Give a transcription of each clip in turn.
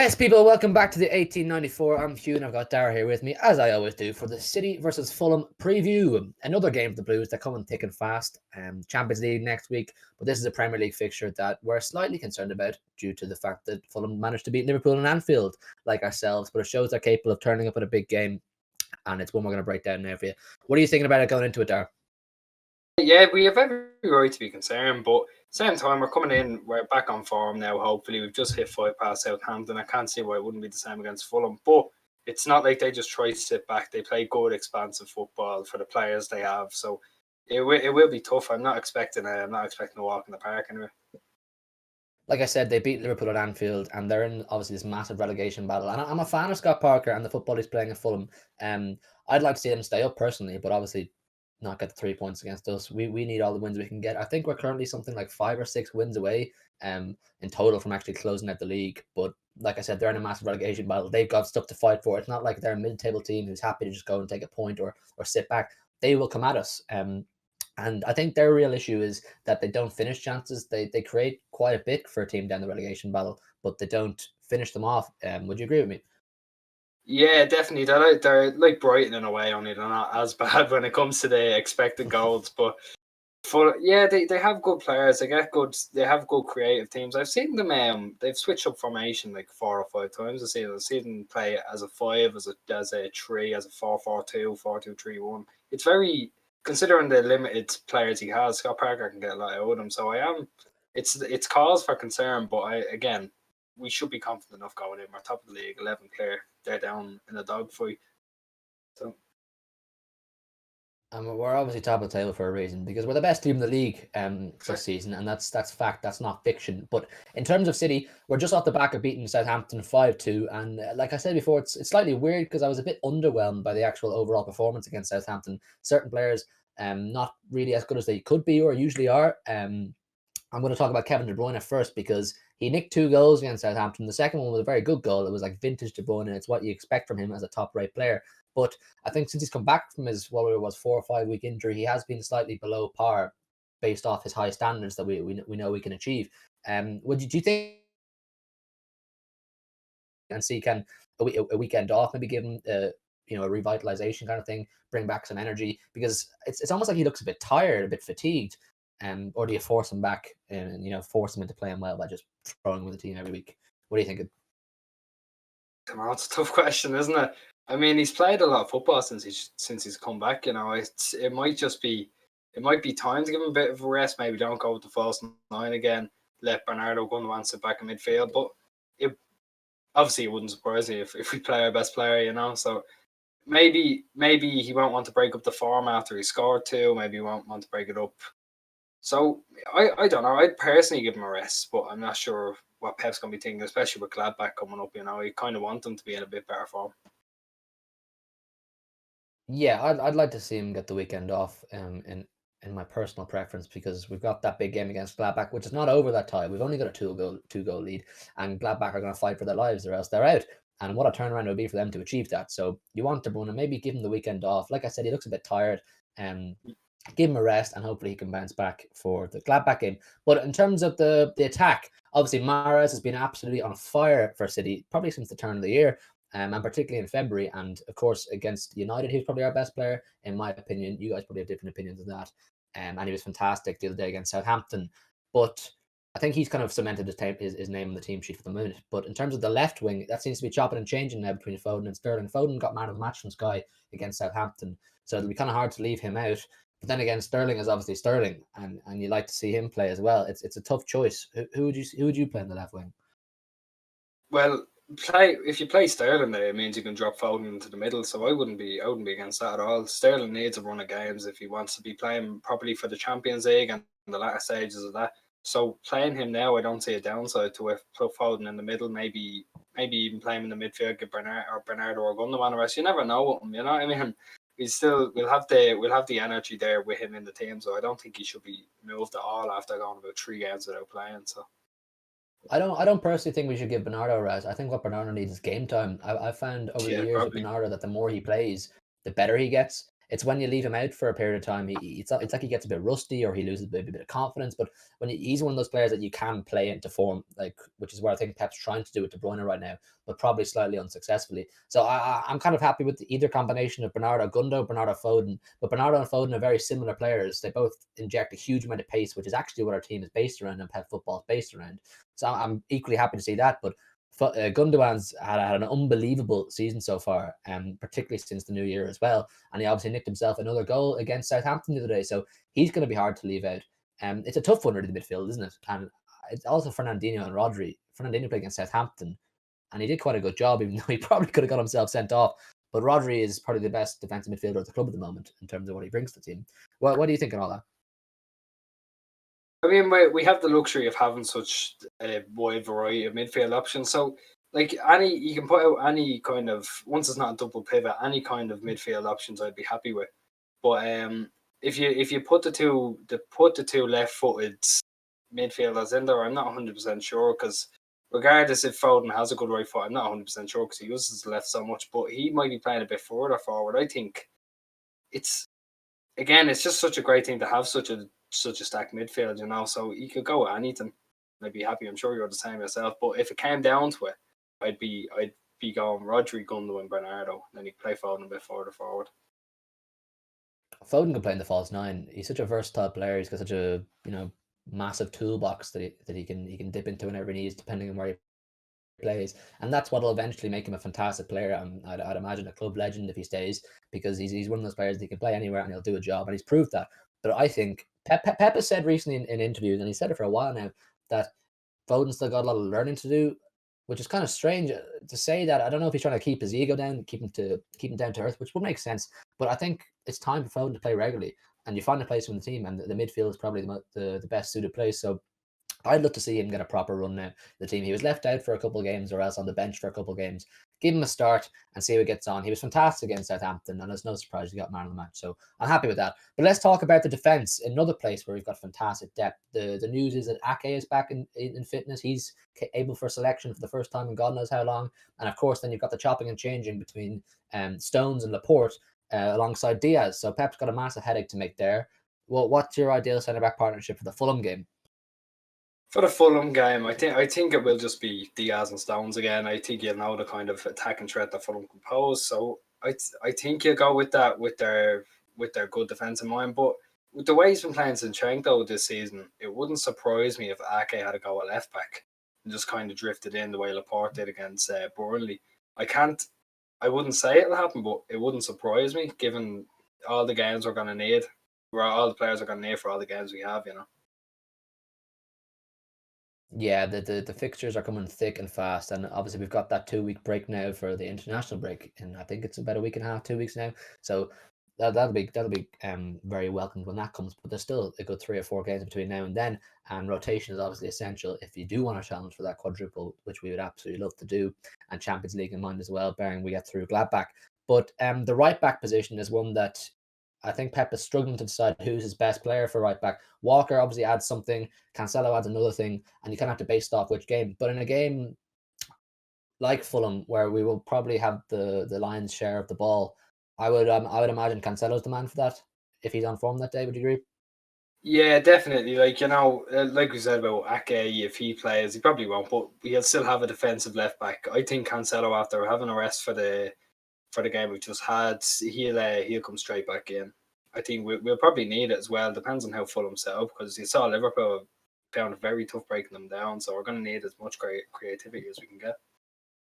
Yes, people, welcome back to the 1894. I'm Hugh and I've got Dara here with me, as I always do, for the City versus Fulham preview. Another game for the Blues. They're coming thick and fast. Champions League next week, but this is a Premier League fixture that we're slightly concerned about due to the fact that Fulham managed to beat Liverpool in Anfield like ourselves, but it shows they're capable of turning up at a big game, and it's one we're going to break down now for you. What are you thinking about it going into it, Dara? Yeah, we have every right to be concerned, but same time we're coming in, we're back on form now. Hopefully, we've just hit 5 past Southampton. I can't see why it wouldn't be the same against Fulham, but it's not like they just try to sit back. They play good, expansive football for the players they have, so it will be tough. I'm not expecting a walk in the park anyway. Like I said, they beat Liverpool at Anfield, and they're in obviously this massive relegation battle. And I'm a fan of Scott Parker and the football he's playing at Fulham. I'd like to see them stay up personally, but obviously not get the 3 points against us. We need all the wins we can get. I think we're currently something like 5 or 6 wins away in total from actually closing out the league. But like I said, they're in a massive relegation battle. They've got stuff to fight for. It's not like they're a mid-table team who's happy to just go and take a point or sit back. They will come at us. And I think their real issue is that they don't finish chances. They create quite a bit for a team down the relegation battle, but they don't finish them off. Would you agree with me? Yeah, definitely. They're like Brighton in a way, only they're not as bad when it comes to the expected goals. But they have good players. They have good creative teams. I've seen them. They've switched up formation like 4 or 5 times. I've seen them play as a 5, as a 3, as a 4-4-2, 4-2-3-1. It's very, considering the limited players he has, Scott Parker can get a lot out of them. So it's cause for concern. But we should be confident enough going in. We're top of the league, 11 clear. They're down in a dogfight. So. We're obviously top of the table for a reason because we're the best team in the league this season, and that's fact. That's not fiction. But in terms of City, we're just off the back of beating Southampton 5-2, and like I said before, it's slightly weird because I was a bit underwhelmed by the actual overall performance against Southampton. Certain players, not really as good as they could be or usually are. I'm going to talk about Kevin De Bruyne first because he nicked 2 goals against Southampton. The second one was a very good goal. It was like vintage De Bruyne, and it's what you expect from him as a top-rate player. But I think since he's come back from his 4 or 5 week injury, he has been slightly below par based off his high standards that we know we can achieve. Do you think and see can a weekend off maybe give him a revitalization kind of thing, bring back some energy because it's almost like he looks a bit tired, a bit fatigued. Or do you force him back and force him into playing well by just throwing with the team every week? What do you think? It's a tough question, isn't it? I mean, he's played a lot of football since he's come back. It might be time to give him a bit of a rest. Maybe don't go with the false 9 again. Let Bernardo Gundogan sit back in midfield. But it wouldn't surprise me if we play our best player. So maybe he won't want to break up the form after he scored 2. Maybe he won't want to break it up. So I don't know. I'd personally give him a rest, but I'm not sure what Pep's going to be thinking, especially with Gladbach coming up. You kind of want them to be in a bit better form. Yeah, I'd like to see him get the weekend off in my personal preference because we've got that big game against Gladbach, which is not over that tie. We've only got a two goal lead, and Gladbach are going to fight for their lives or else they're out. And what a turnaround it would be for them to achieve that. So you want De Bruyne, maybe give him the weekend off. Like I said, he looks a bit tired. Give him a rest, and hopefully he can bounce back for the Gladbach game. But in terms of the attack, obviously Mahrez has been absolutely on fire for City, probably since the turn of the year, and particularly in February. And of course, against United, he's probably our best player, in my opinion. You guys probably have different opinions of that. And he was fantastic the other day against Southampton. But I think he's kind of cemented his name on the team sheet for the moment. But in terms of the left wing, that seems to be chopping and changing now between Foden and Sterling. Foden got man of the match from Sky against Southampton, so it'll be kind of hard to leave him out. But then again, Sterling is obviously Sterling, and you like to see him play as well. It's a tough choice. Who would you play in the left wing? Well, if you play Sterling there, it means you can drop Foden into the middle. So I wouldn't be against that at all. Sterling needs a run of games if he wants to be playing properly for the Champions League and the latter stages of that. So playing him now, I don't see a downside to it. Put Foden in the middle, maybe even play him in the midfield, get Bernardo or Gundogan rest. You never know with him, you know what I mean? We'll have the energy there with him in the team, so I don't think he should be moved at all after going about 3 games without playing. So I don't personally think we should give Bernardo a rest. I think what Bernardo needs is game time. I've found over the years with Bernardo that the more he plays, the better he gets. It's when you leave him out for a period of time, it's like he gets a bit rusty or he loses a bit of confidence. But when he's one of those players that you can play into form, like, which is what I think Pep's trying to do with De Bruyne right now, but probably slightly unsuccessfully. So I'm kind of happy with either combination of Bernardo Gundo, Bernardo Foden. But Bernardo and Foden are very similar players. They both inject a huge amount of pace, which is actually what our team is based around and Pep football is based around. So I'm equally happy to see that. But Gundogan's had an unbelievable season so far, particularly since the new year as well. And he obviously nicked himself another goal against Southampton the other day. So he's going to be hard to leave out. It's a tough one, really, the midfield, isn't it? And it's also Fernandinho and Rodri. Fernandinho played against Southampton, and he did quite a good job, even though he probably could have got himself sent off. But Rodri is probably the best defensive midfielder at the club at the moment in terms of what he brings to the team. What do you think of all that? I mean, we have the luxury of having such a wide variety of midfield options. So, like, you can put out any kind of, once it's not a double pivot, any kind of midfield options I'd be happy with. But if you put the two left-footed midfielders in there, I'm not 100% sure, because regardless if Foden has a good right foot, I'm not 100% sure because he uses the left so much. But he might be playing a bit further forward. I think it's just such a great thing to have such a stacked midfield, you know. So you could go with anything. I'd be happy. I'm sure you're the same yourself. But if it came down to it, I'd be going Rodri, Gundo, and Bernardo. And then you play Foden a bit further forward. Foden can play in the false nine. He's such a versatile player. He's got such a massive toolbox that he can dip into whenever he needs, depending on where he plays, and that's what will eventually make him a fantastic player. I'd imagine a club legend if he stays, because he's one of those players that he can play anywhere and he'll do a job, and he's proved that. But I think Pep has said recently in interviews, and he said it for a while now, that Foden's still got a lot of learning to do, which is kind of strange to say that. I don't know if he's trying to keep his ego down, keep him down to earth, which would make sense. But I think it's time for Foden to play regularly, and you find a place in the team, and the midfield is probably the best suited place. So I'd love to see him get a proper run now. The team, he was left out for a couple of games or else on the bench for a couple of games. Give him a start and see how he gets on. He was fantastic against Southampton, and it's no surprise he got man of the match. So I'm happy with that. But let's talk about the defence. Another place where we've got fantastic depth. The news is that Ake is back in fitness. He's able for selection for the first time in God knows how long. And of course, then you've got the chopping and changing between Stones and Laporte alongside Diaz. So Pep's got a massive headache to make there. Well, what's your ideal centre back partnership for the Fulham game? For the Fulham game, I think it will just be Diaz and Stones again. I think you'll know the kind of attacking threat that Fulham can pose. So I think you'll go with that with their good defence in mind. But with the way he's been playing Zinchenko this season, it wouldn't surprise me if Ake had to go at left back and just kind of drifted in the way Laporte did against Burnley. I wouldn't say it'll happen, but it wouldn't surprise me given all the games we're going to need, or all the players are going to need for all the games we have, you know. Yeah, the fixtures are coming thick and fast, and obviously we've got that 2 week break now for the international break, and I think it's about a week and a half, 2 weeks now. So that'll be very welcomed when that comes. But there's still a good 3 or 4 games between now and then, and rotation is obviously essential if you do want to challenge for that quadruple, which we would absolutely love to do, and Champions League in mind as well, bearing we get through Gladbach. But the right back position is one that I think Pep is struggling to decide who's his best player for right back. Walker obviously adds something, Cancelo adds another thing, and you kind of have to base it off which game. But in a game like Fulham, where we will probably have the lion's share of the ball, I would imagine Cancelo's the man for that if he's on form that day. Would you agree? Yeah, definitely. Like, you know, like we said about Ake, if he plays, he probably won't, but he'll still have a defensive left back. I think Cancelo, after having a rest for the game we just had, he'll come straight back in. I think we'll probably need it as well. Depends on how Fulham set up, because you saw Liverpool found it very tough breaking them down. So we're going to need as much creativity as we can get.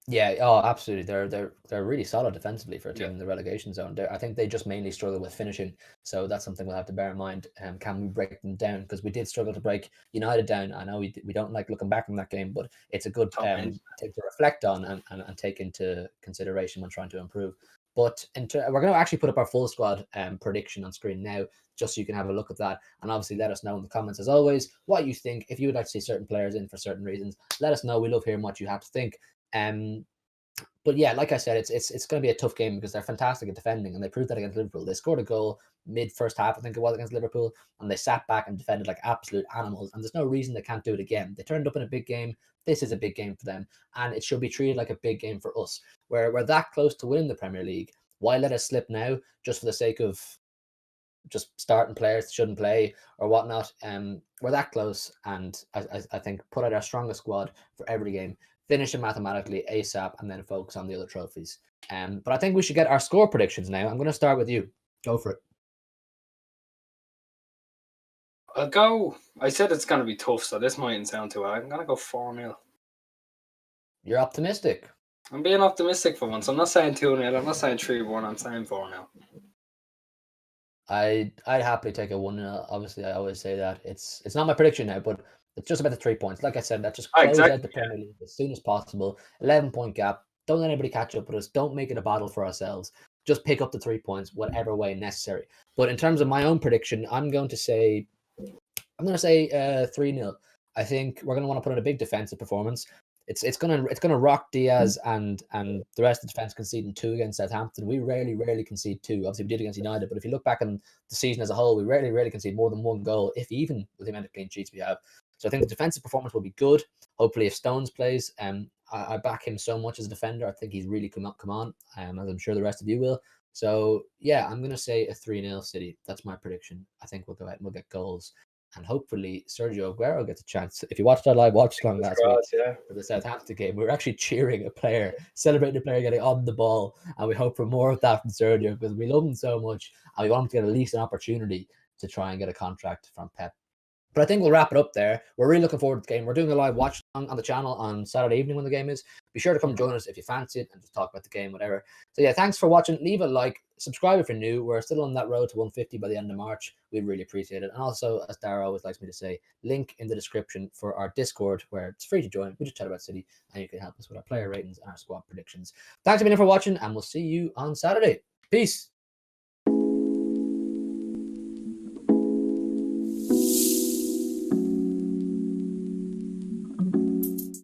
Yeah, oh, absolutely. They're really solid defensively for a team in the relegation zone. I think they just mainly struggle with finishing, so that's something we'll have to bear in mind. Can we break them down? Because we did struggle to break United down. I know we don't like looking back on that game, but it's a good thing to reflect on and take into consideration when trying to improve. But we're going to actually put up our full squad prediction on screen now, just so you can have a look at that. And obviously let us know in the comments, as always, what you think. If you would like to see certain players in for certain reasons, let us know. We love hearing what you have to think. But yeah, like I said, it's going to be a tough game because they're fantastic at defending, and they proved that against Liverpool. They scored a goal mid first half, I think it was, against Liverpool, and they sat back and defended like absolute animals. And there's no reason they can't do it again. They turned up in a big game. This is a big game for them, and it should be treated like a big game for us. We're that close to winning the Premier League, Why let us slip now just for the sake of just starting players shouldn't play or whatnot? We're that close, and I think put out our strongest squad for every game, finish it mathematically ASAP, and then focus on the other trophies. But I think we should get our score predictions now. I'm going to start with you. Go for it. I'll go. I said it's going to be tough, so this mightn't sound too hard. I'm going to go 4-0. You're optimistic. I'm being optimistic for once. I'm not saying 2-0. I'm not saying 3-1. I'm saying 4-0. I'd happily take a 1-0. Obviously, I always say that. It's not my prediction now, but it's just about the 3 points. Like I said, that just close out the Premier League as soon as possible. 11-point gap. Don't let anybody catch up with us. Don't make it a battle for ourselves. Just pick up the 3 points, whatever way necessary. But in terms of my own prediction, I'm going to say 3-0. I think we're going to want to put in a big defensive performance. It's gonna rock Diaz and the rest of the defense conceding 2 against Southampton. We rarely concede 2. Obviously, we did against United, but if you look back on the season as a whole, we rarely concede more than 1 goal, if even with the amount of clean sheets we have. So I think the defensive performance will be good. Hopefully, if Stones plays, I back him so much as a defender. I think he's really come on, as I'm sure the rest of you will. So yeah, I'm gonna say a 3-0 City. That's my prediction. I think we'll go out and we'll get goals. And hopefully Sergio Aguero gets a chance. If you watched our live watch along last week for the Southampton game, we were actually cheering a player, celebrating a player getting on the ball. And we hope for more of that from Sergio because we love him so much. And we want him to get at least an opportunity to try and get a contract from Pep. But I think we'll wrap it up there. We're really looking forward to the game. We're doing a live watch on the channel on Saturday evening when the game is. Be sure to come join us if you fancy it and just talk about the game, whatever. So yeah, thanks for watching. Leave a like, subscribe if you're new. We're still on that road to 150 by the end of March. We'd really appreciate it. And also, as Dara always likes me to say, link in the description for our Discord where it's free to join. We just chat about City and you can help us with our player ratings and our squad predictions. Thanks again for watching and we'll see you on Saturday. Peace.